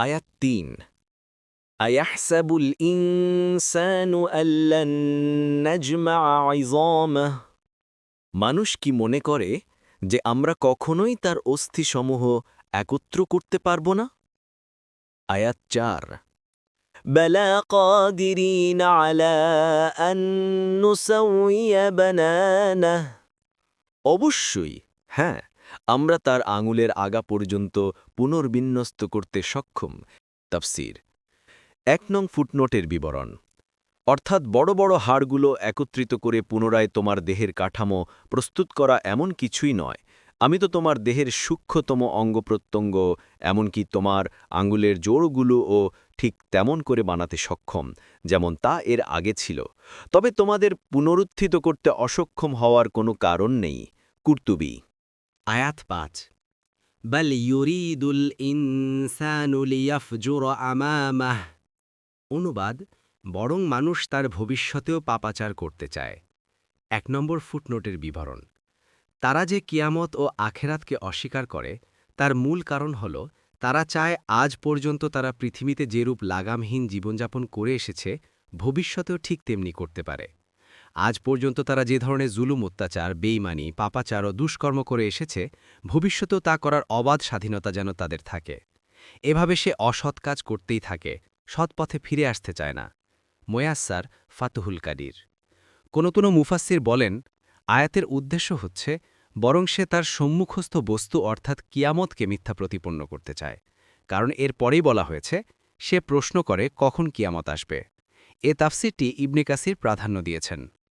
আয়াত ৩ আয়াহসাবুল ইনসানু আল্লান নাজমা ইযামাহ মানুষ কি মনে করে যে আমরা কখনোই তার অস্থিসমূহ একত্র করতে পারব না? আয়াত ৪ বালা কাদিরিন আলা আন নুসাউইয়া বানানাহ অবশ্যই, হ্যাঁ, আমরা তার আঙুলের আগা পর্যন্ত পুনর্বিন্যস্ত করতে সক্ষম। তাফসীর ১ নং ফুটনোটের বিবরণ অর্থাৎ বড় বড় হাড়গুলো একত্রিত করে পুনরায় তোমার দেহের কাঠামো প্রস্তুত করা এমন কিছুই নয়। আমি তো তোমার দেহের সূক্ষ্মতম অঙ্গপ্রত্যঙ্গ এমনকি তোমার আঙুলের জোড়গুলোও ঠিক তেমন করে বানাতে সক্ষম যেমন তা এর আগে ছিল। তবে তোমাদের পুনরুত্থিত করতে অসক্ষম হওয়ার কোনো কারণ নেই। কুর্তুবী আয়াত ৫ বাল ইউরিদুল ইনসানু লিয়াফজুর আমামাহ অনুবাদ বরং মানুষ তার ভবিষ্যতেও পাপাচার করতে চায়। ১ নম্বর ফুটনোটের বিবরণ তারা যে কিয়ামত ও আখেরাতকে অস্বীকার করে তার মূল কারণ হল তারা চায় আজ পর্যন্ত তারা পৃথিবীতে যেরূপ লাগামহীন জীবনযাপন করে এসেছে ভবিষ্যতেও ঠিক তেমনি করতে পারে। আজ পর্যন্ত তারা যে ধরনের জুলুম অত্যাচার বেইমানি পাপাচার ও দুষ্কর্ম করে এসেছে ভবিষ্যতেও তা করার অবাধ স্বাধীনতা যেন তাদের থাকে। এভাবে সে অসৎ কাজ করতেই থাকে, সৎ পথে ফিরে আসতে চায় না। মোয়াস্সার ফাতুহুল কাদির কোনো মুফাসসির বলেন আয়াতের উদ্দেশ্য হচ্ছে বরং সে তার সম্মুখস্থ বস্তু অর্থাৎ কিয়ামতকে মিথ্যা প্রতিপন্ন করতে চায়, কারণ এর পরেই বলা হয়েছে সে প্রশ্ন করে কখন কিয়ামত আসবে। এ তাফসিরটি ইবনে কাসির প্রাধান্য দিয়েছেন।